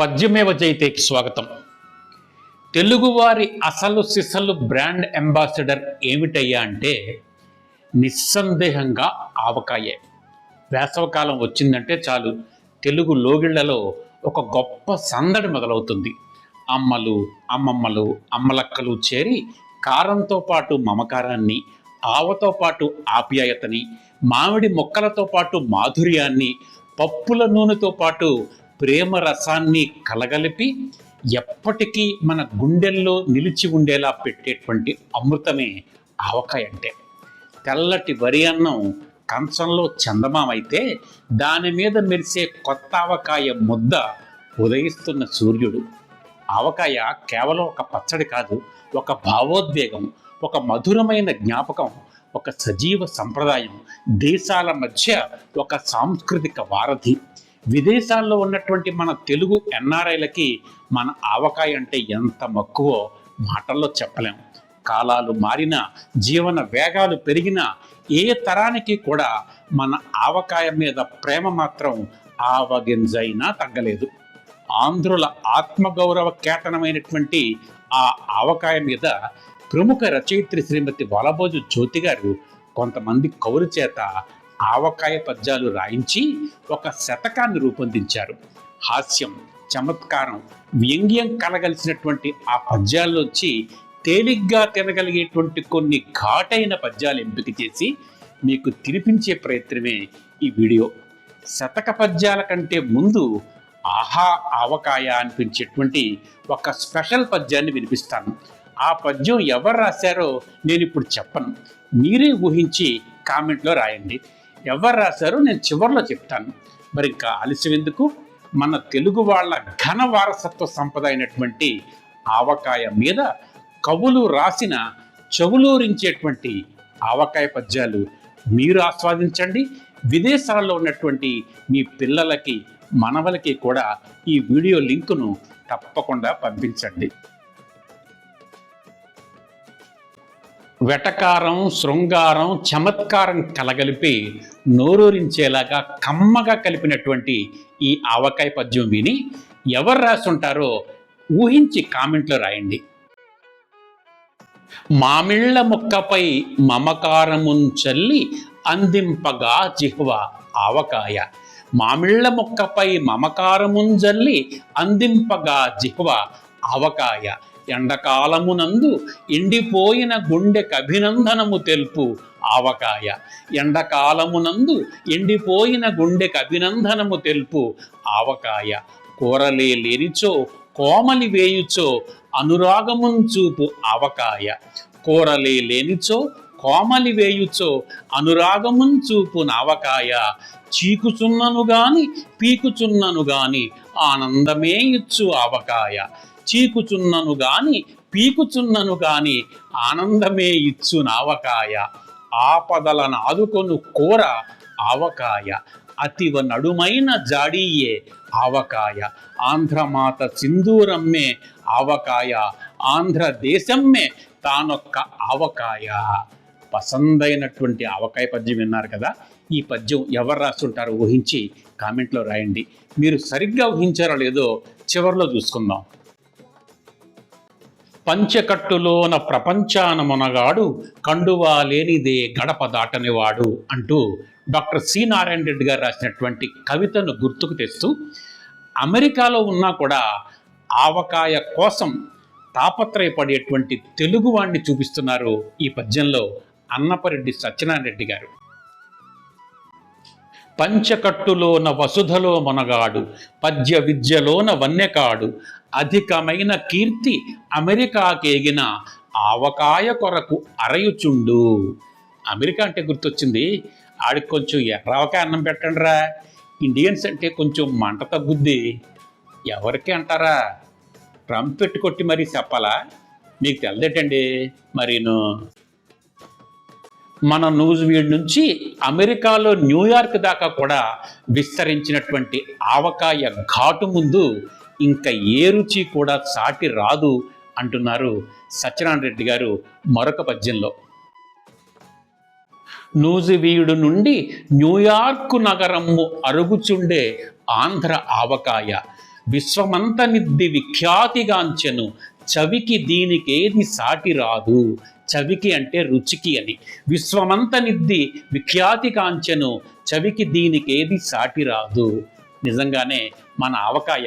పద్యమేవ జయతేకి స్వాగతం. తెలుగువారి అసలు సిసలు బ్రాండ్ అంబాసిడర్ ఏమిటయ్యా అంటే నిస్సందేహంగా ఆవకాయే. వేసవకాలం వచ్చిందంటే చాలు తెలుగు లోగిళ్లలో ఒక గొప్ప సందడి మొదలవుతుంది. అమ్మలు, అమ్మమ్మలు, అమ్మలక్కలు చేరి కారంతో పాటు మమకారాన్ని, ఆవతో పాటు ఆప్యాయతని, మామిడి మొక్కలతో పాటు మాధుర్యాన్ని, పప్పుల నూనెతో పాటు ప్రేమ రసాన్ని కలగలిపి ఎప్పటికీ మన గుండెల్లో నిలిచి ఉండేలా పెట్టేటువంటి అమృతమే ఆవకాయ అంటే. తెల్లటి వరి అన్నం కంచంలో చందమామైతే దాని మీద మెరిసే కొత్త ఆవకాయ ముద్ద ఉదయిస్తున్న సూర్యుడు. ఆవకాయ కేవలం ఒక పచ్చడి కాదు, ఒక భావోద్వేగం, ఒక మధురమైన జ్ఞాపకం, ఒక సజీవ సంప్రదాయం, దేశాల మధ్య ఒక సాంస్కృతిక వారధి. విదేశాల్లో ఉన్నటువంటి మన తెలుగు ఎన్ఆర్ఐలకి మన ఆవకాయ అంటే ఎంత మక్కువో మాటల్లో చెప్పలేం. కాలాలు మారినా, జీవన వేగాలు పెరిగినా ఏ తరానికి కూడా మన ఆవకాయ మీద ప్రేమ మాత్రం ఆవగింజైనా తగ్గలేదు. ఆంధ్రుల ఆత్మగౌరవ కేతనమైనటువంటి ఆ ఆవకాయ మీద ప్రముఖ రచయిత్రి శ్రీమతి వలభోజు జ్యోతి గారు కొంతమంది కవుల చేత ఆవకాయ పద్యాలు రాయించి ఒక శతకాన్ని రూపొందించారు. హాస్యం, చమత్కారం, వ్యంగ్యం కలగలిసినటువంటి ఆ పద్యాల్లోంచి తేలిగ్గా తినగలిగేటువంటి కొన్ని ఘాటైన పద్యాలు ఎంపిక చేసి మీకు తినిపించే ప్రయత్నమే ఈ వీడియో. శతక పద్యాల కంటే ముందు ఆహా ఆవకాయ అనిపించేటువంటి ఒక స్పెషల్ పద్యాన్ని వినిపిస్తాను. ఆ పద్యం ఎవరు రాశారో నేను ఇప్పుడు చెప్పను, మీరే ఊహించి కామెంట్లో రాయండి. ఎవరు రాశారో నేను చివరిలో చెప్తాను. మరి ఇంకా ఆలస్యం ఎందుకు, మన తెలుగు వాళ్ళ ఘన వారసత్వ సంపద అయినటువంటి ఆవకాయ మీద కవులు రాసిన చెవులూరించేటువంటి ఆవకాయ పద్యాలు మీరు ఆస్వాదించండి. విదేశాల్లో ఉన్నటువంటి మీ పిల్లలకి, మనవలకి కూడా ఈ వీడియో లింకును తప్పకుండా పంపించండి. వెటకారం, శృంగారం, చమత్కారం కలగలిపి నోరూరించేలాగా కమ్మగా కలిపినటువంటి ఈ ఆవకాయ పద్యం విని ఎవరు రాసుంటారో ఊహించి కామెంట్లో రాయండి. మామిళ్ళ మొక్కపై మమకారముంచల్లి అందింపగా జిహ్వ ఆవకాయ. మామిళ్ళ మొక్కపై మమకారముంజల్లి అందింపగా జిహ్వ ఆవకాయ. ఎండకాలమునందు ఎండిపోయిన గుండెకభినందనము తెలుపు ఆవకాయ. ఎండకాలమునందు ఎండిపోయిన గుండెకభినందనము తెలుపు ఆవకాయ. కూరలే లేనిచో కోమలి వేయుచో అనురాగమున్ చూపు ఆవకాయ. కూరలే లేనిచో కోమలి వేయుచో అనురాగమున్ చూపు నావకాయ. చీకుచున్నను గాని పీకుచున్నను గాని ఆనందమే ఇచ్చు ఆవకాయ. చీకుచున్నను గాని పీకుచున్నను గాని ఆనందమే ఇచ్చు నావకాయ. ఆపదలను ఆదుకొను కూర ఆవకాయ. అతివ నడుమైన జాడీయే ఆవకాయ. ఆంధ్రమాత సింధూరమ్మే ఆవకాయ. ఆంధ్రదేశమ్మే తానొక్క ఆవకాయ. పసందైనటువంటి ఆవకాయ పద్యం విన్నారు కదా. ఈ పద్యం ఎవరు రాస్తుంటారో ఊహించి కామెంట్లో రాయండి. మీరు సరిగ్గా ఊహించారో లేదో చివరిలో చూసుకుందాం. పంచకట్టులోన ప్రపంచాన మునగాడు, కండువా లేనిదే గడప దాటనివాడు అంటూ డాక్టర్ సి నారాయణ రెడ్డి గారు రాసినటువంటి కవితను గుర్తుకు తెస్తూ అమెరికాలో ఉన్నా కూడా ఆవకాయ కోసం తాపత్రయపడేటువంటి తెలుగువాణ్ణి చూపిస్తున్నారు ఈ పద్యంలో అన్నపరెడ్డి సత్యనారాయణ రెడ్డి గారు. పంచకట్టులోన వసుధలో మునగాడు, పద్య విద్యలోన వన్యకాడు, అధికమైన కీర్తి అమెరికాకేగిన ఆవకాయ కొరకు అరయుచుండు. అమెరికా అంటే గుర్తొచ్చింది, ఆడికి కొంచెం ఎర్రావకాయ అన్నం పెట్టండి రా, ఇండియన్స్ అంటే కొంచెం మంట తగ్గుద్ది. ఎవరికి అంటారా, ట్రంప్ పెట్టుకొట్టి మరీ చెప్పాలా, మీకు తెలదేటండి మరీను. మన న్యూజిలాండ్ నుంచి అమెరికాలో న్యూయార్క్ దాకా కూడా విస్తరించినటువంటి ఆవకాయ ఘాటు ముందు ఇంకా ఏ రుచి కూడా సాటి రాదు అంటున్నారు సత్యనారాయణ రెడ్డి గారు మరొక పద్యంలో. నూజివీడు నుండి న్యూయార్కు నగరము అరుగుచుండే ఆంధ్ర ఆవకాయ, విశ్వమంతనిద్ది విఖ్యాతిగాంచెను చవికి దీనికేది సాటి రాదు. చవికి అంటే రుచికి అని. విశ్వమంతనిద్ది విఖ్యాతిగాంచెను చవికి దీనికేది సాటి రాదు. నిజంగానే మన ఆవకాయ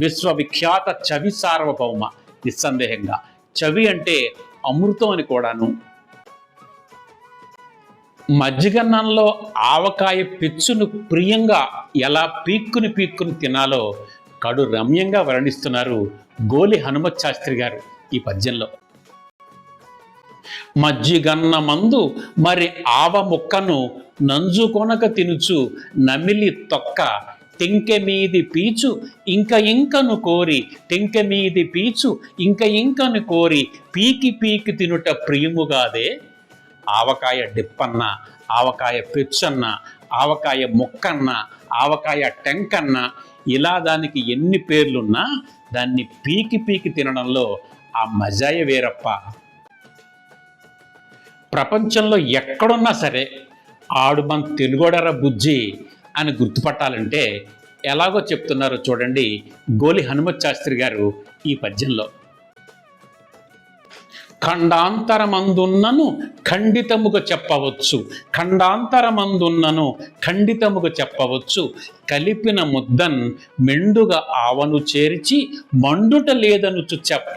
విశ్వవిఖ్యాత చవి సార్వభౌమ, నిస్సందేహంగా. చవి అంటే అమృతం అని కూడాను. మజ్జిగన్నంలో ఆవకాయ పెచ్చును ప్రియంగా ఎలా పీక్కుని తినాలో కడు రమ్యంగా వర్ణిస్తున్నారు గోలి హనుమత్ శాస్త్రి గారు ఈ పద్యంలో. మజ్జిగన్నమందు మరి ఆవ ముక్కను నంజుకొనక తినుచు నమిలి తొక్క టెంకె మీది పీచు ఇంకను కోరి, టెంకె మీది పీచు ఇంకను కోరి పీకి తినుట ప్రియముగాదే. ఆవకాయ డిప్పన్న, ఆవకాయ పెచ్చన్న, ఆవకాయ ముక్కన్న, ఆవకాయ టెంకన్న, ఇలా దానికి ఎన్ని పేర్లున్నా దాన్ని పీకి తినడంలో ఆ మజాయ వేరప్ప. ప్రపంచంలో ఎక్కడున్నా సరే ఆడు మన తెలుగోడర బుజ్జి అని గుర్తుపట్టాలంటే ఎలాగో చెప్తున్నారో చూడండి గోలి హనుమత్ శాస్త్రి గారు ఈ పద్యంలో. ఖండాంతరమందున్నను ఖండితముగా చెప్పవచ్చు, ఖండాంతరమందున్నను ఖండితముగా చెప్పవచ్చు, కలిపిన ముద్దన్ మెండుగా ఆవను చేర్చి మండుట లేదనుచు చెప్ప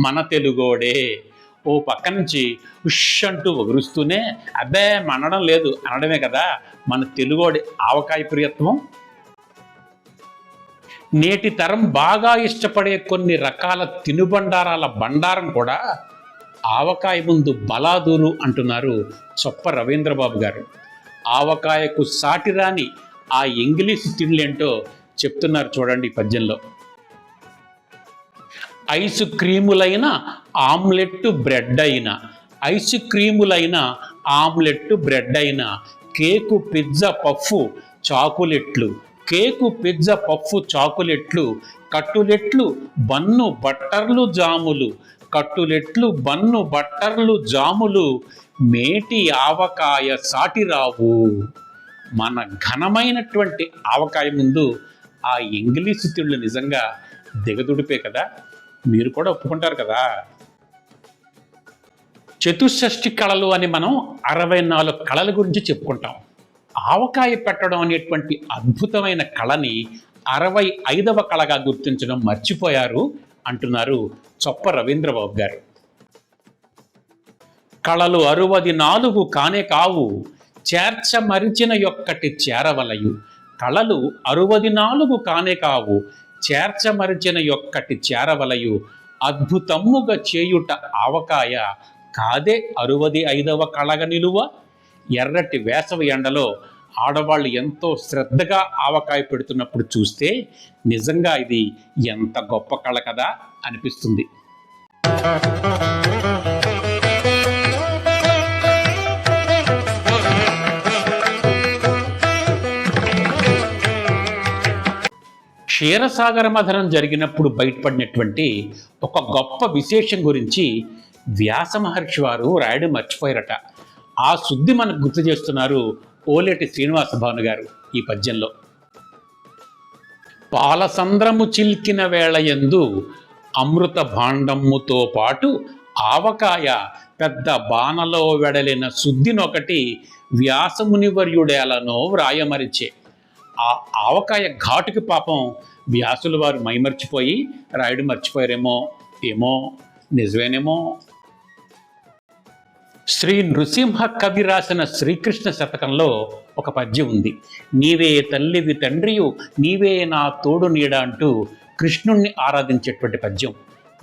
మన తెలుగోడే. ఓ పక్క నుంచి ఉష్ అంటూ ఒగురుస్తూనే అబ్బే మనడం లేదు అనడమే కదా మన తెలుగోడి ఆవకాయ ప్రియత్వం. నేటి తరం బాగా ఇష్టపడే కొన్ని రకాల తినుబండారాల బండారం కూడా ఆవకాయ ముందు బలాదూరు అంటున్నారు చొప్ప రవీంద్రబాబు గారు. ఆవకాయకు సాటిరాని ఆ ఇంగ్లీష్ తిండ్లేంటో చెప్తున్నారు చూడండి పద్యంలో. ఐసు క్రీములైన ఆమ్లెట్ బ్రెడ్ అయినా, ఐసు క్రీములైన ఆమ్లెట్ బ్రెడ్ అయినా, కేకు పిజ్జా పఫ్ఫు చాకులెట్లు, కేకు పిజ్జా పఫ్ఫు చాకులెట్లు, కట్టులెట్లు బన్ను బట్టర్లు జాములు, కట్టులెట్లు బన్ను బట్టర్లు జాములు, మేటి ఆవకాయ సాటిరావు. మన ఘనమైనటువంటి ఆవకాయ ముందు ఆ ఇంగ్లీషు తిళ్ళు నిజంగా దిగదుడిపే కదా. మీరు కూడా ఒప్పుకుంటారు కదా. చతుషష్ఠి కళలు అని మనం 64 కళల గురించి చెప్పుకుంటాం. ఆవకాయ పెట్టడం అనేటువంటి అద్భుతమైన కళని 65వ కళగా గుర్తించడం మర్చిపోయారు అంటున్నారు చొప్ప రవీంద్రబాబు గారు. కళలు 64 కానే కావు, చేర్చమరిచిన యొక్కటి చేరవలయు. కళలు 64 కానే కావు, చేర్చమరిచిన యొక్కటి చేరవలయు. అద్భుతమ్ముగా చేయుట ఆవకాయ కాదే 65వ కళగ నిలువ. ఎర్రటి వేసవి ఎండలో ఆడవాళ్ళు ఎంతో శ్రద్ధగా ఆవకాయ పెడుతున్నప్పుడు చూస్తే నిజంగా ఇది ఎంత గొప్ప కళ కదా అనిపిస్తుంది. క్షీరసాగర మథనం జరిగినప్పుడు బయటపడినటువంటి ఒక గొప్ప విశేషం గురించి వ్యాస మహర్షి వారు రాయడం మర్చిపోయారట. ఆ శుద్ధి మనకు గుర్తు చేస్తున్నారు ఓలేటి శ్రీనివాస భాను గారు ఈ పద్యంలో. పాలసంద్రము చిల్కిన వేళయందు అమృత భాండమ్ముతో పాటు ఆవకాయ పెద్ద బాణలో వెడలిన శుద్ధినొకటి వ్యాసమునివర్యుడేలనో వ్రాయమరిచే. ఆ ఆవకాయ ఘాటుకి పాపం వ్యాసుల వారు మైమర్చిపోయి రాయడం మర్చిపోయారేమో, ఏమో నిజమేనేమో. శ్రీ నృసింహ కవి రాసిన శ్రీకృష్ణ శతకంలో ఒక పద్యం ఉంది. నీవే తల్లివి తండ్రియు నీవే నా తోడు నీడ అంటూ కృష్ణుణ్ణి ఆరాధించేటువంటి పద్యం.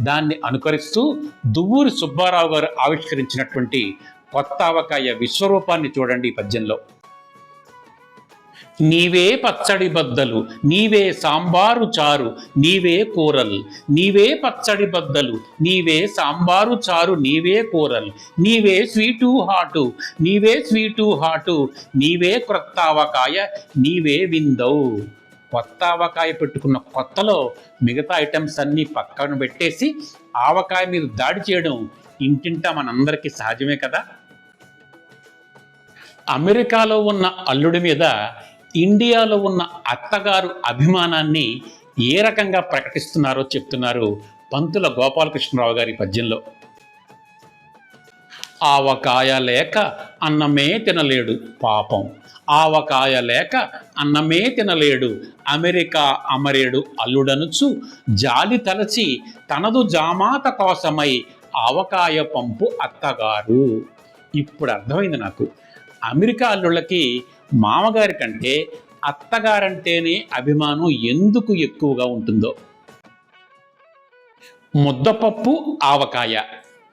దాన్ని అనుకరిస్తూ దువ్వూరి సుబ్బారావు గారు ఆవిష్కరించినటువంటి కొత్త ఆవకాయ విశ్వరూపాన్ని చూడండి ఈ పద్యంలో. నీవే పచ్చడి బద్దలు నీవే సాంబారు చారు నీవే కూరలు, నీవే పచ్చడి బద్దలు నీవే సాంబారు చారు నీవే కూరలు, నీవే స్వీటు హాటు నీవే స్వీటు హాటు, నీవే క్రొత్త ఆవకాయ నీవే విందవు. కొత్త ఆవకాయ పెట్టుకున్న కొత్తలో మిగతా ఐటమ్స్ అన్నీ పక్కన పెట్టేసి ఆవకాయ మీద దాడి చేయడం ఇంటింటా మనందరికీ సహజమే కదా. అమెరికాలో ఉన్న అల్లుడి మీద ఇండియాలో ఉన్న అత్తగారు అభిమానాన్ని ఏ రకంగా ప్రకటిస్తున్నారో చెప్తున్నారు పంతుల గోపాలకృష్ణరావు గారి పద్యంలో. ఆవకాయ లేక అన్నమే తినలేడు పాపం, ఆవకాయ లేక అన్నమే తినలేడు అమెరికా అమరేడు అల్లుడనుచు జాలి తలచి తనదు జామాత కోసమై ఆవకాయ పంపు అత్తగారు. ఇప్పుడు అర్థమైంది నాకు, అమెరికా అల్లుళ్ళకి మామగారి కంటే అత్తగారంటేనే అభిమానం ఎందుకు ఎక్కువగా ఉంటుందో. ముద్దపప్పు ఆవకాయ,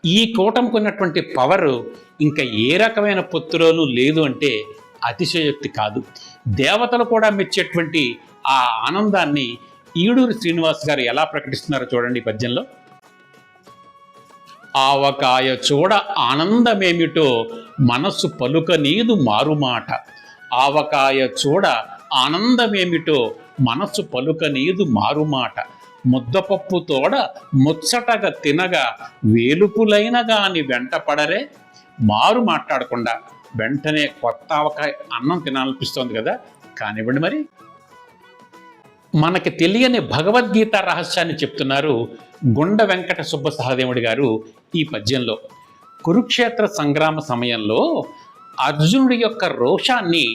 ఈ కూటమికి ఉన్నటువంటి పవర్ ఇంకా ఏ రకమైన పొత్తులోనూ లేదు అంటే అతిశయోక్తి కాదు. దేవతలు కూడా మెచ్చేటువంటి ఆ ఆనందాన్ని ఈడూరి శ్రీనివాస్ గారు ఎలా ప్రకటిస్తున్నారో చూడండి ఈ పద్యంలో. ఆవకాయ చూడ ఆనందమేమిటో మనస్సు పలుకనీదు మారుమాట, ఆవకాయ చూడ ఆనందమేమిటో మనస్సు పలుకనీదు మారుమాట, ముద్దపప్పు తోడ ముచ్చటగా తినగా వేలుపులైన గాని వెంటపడరే. మారు మాట్లాడకుండా వెంటనే కొత్త ఆవకాయ అన్నం తినాలనిపిస్తోంది కదా, కానివ్వండి మరి. మనకి తెలియని భగవద్గీత రహస్యాన్ని చెప్తున్నారు గుండ వెంకట సుబ్బ సహదేవుడి గారు ఈ పద్యంలో. కురుక్షేత్ర సంగ్రామ సమయంలో అర్జునుడి యొక్క రోషాన్ని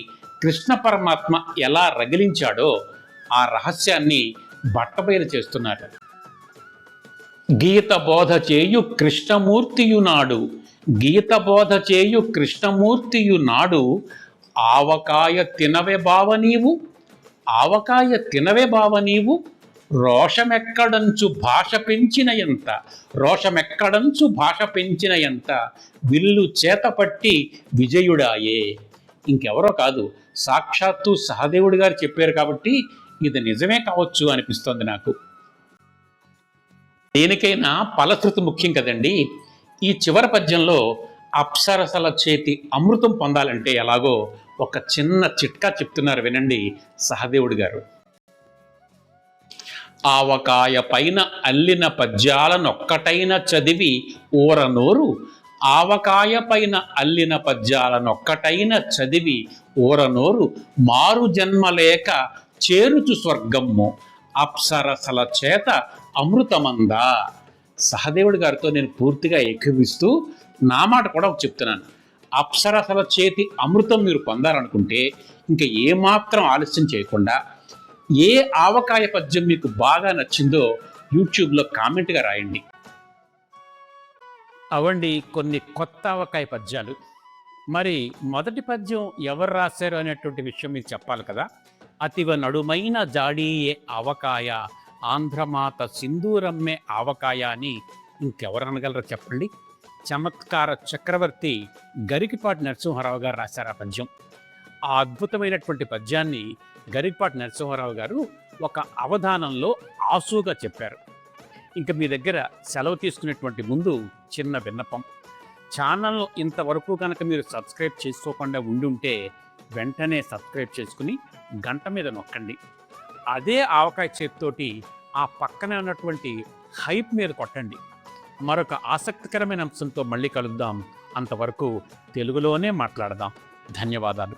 కృష్ణ పరమాత్మ ఎలా రగిలించాడో ఆ రహస్యాన్ని బట్టబయలు చేస్తున్నారు. గీత బోధ చేయు కృష్ణమూర్తియునాడు, గీత బోధ చేయు కృష్ణమూర్తియునాడు, ఆవకాయ తినవే బావ నీవు, ఆవకాయ తినవే బావ నీవు, రోషమెక్కడంచు భాష పెంచిన ఎంత, రోషమెక్కడంచు భాష పెంచిన ఎంత, విల్లు చేతపట్టి విజయుడాయే. ఇంకెవరో కాదు, సాక్షాత్తు సహదేవుడి గారు చెప్పారు కాబట్టి ఇది నిజమే కావచ్చు అనిపిస్తోంది నాకు. దేనికైనా ఫలశ్రుతి ముఖ్యం కదండి. ఈ చివరి పద్యంలో అప్సరసల చేతి అమృతం పొందాలంటే ఎలాగో ఒక చిన్న చిట్కా చెప్తున్నారు, వినండి సహదేవుడి గారు. ఆవకాయ పైన అల్లిన పద్యాలనొక్కటైన చదివి ఊరనోరు, ఆవకాయ పైన అల్లిన పద్యాలనొక్కటైన చదివి ఊరనోరు, మారు జన్మలేక చేరుచు స్వర్గమ్ము, అప్సరసల చేత అమృతమందా. సహదేవుడి గారితో నేను పూర్తిగా ఏకీవిస్తూ నా మాట కూడా చెప్తున్నాను. అప్సరసల చేతి అమృతం మీరు పొందాలనుకుంటే ఇంకా ఏమాత్రం ఆలస్యం చేయకుండా ఏ ఆవకాయ పద్యం మీకు బాగా నచ్చిందో యూట్యూబ్లో కామెంట్గా రాయండి. అవండి కొన్ని కొత్త ఆవకాయ పద్యాలు. మరి మొదటి పద్యం ఎవరు రాశారు అనేటువంటి విషయం మీకు చెప్పాలి కదా. అతివ నడుమైన జాడీయే ఆవకాయ, ఆంధ్రమాత సింధూరమ్మే ఆవకాయ అని ఇంకెవరు అనగలరో చెప్పండి. చమత్కార చక్రవర్తి గరికిపాటి నరసింహారావు గారు రాశారు ఆ పద్యం. ఆ అద్భుతమైనటువంటి పద్యాన్ని గరికిపాటి నరసింహారావు గారు ఒక అవధానంలో ఆసుగా చెప్పారు. ఇంకా మీ దగ్గర సెలవు తీసుకునేటువంటి ముందు చిన్న విన్నపం, ఛానల్ ఇంతవరకు కనుక మీరు సబ్స్క్రైబ్ చేసుకోకుండా ఉండుంటే వెంటనే సబ్స్క్రైబ్ చేసుకుని గంట మీద నొక్కండి. అదే ఆవకాయ చేతితోటి ఆ పక్కనే ఉన్నటువంటి హైప్ మీద కొట్టండి. మరొక ఆసక్తికరమైన అంశంతో మళ్ళీ కలుద్దాం. అంతవరకు తెలుగులోనే మాట్లాడదాం. ధన్యవాదాలు.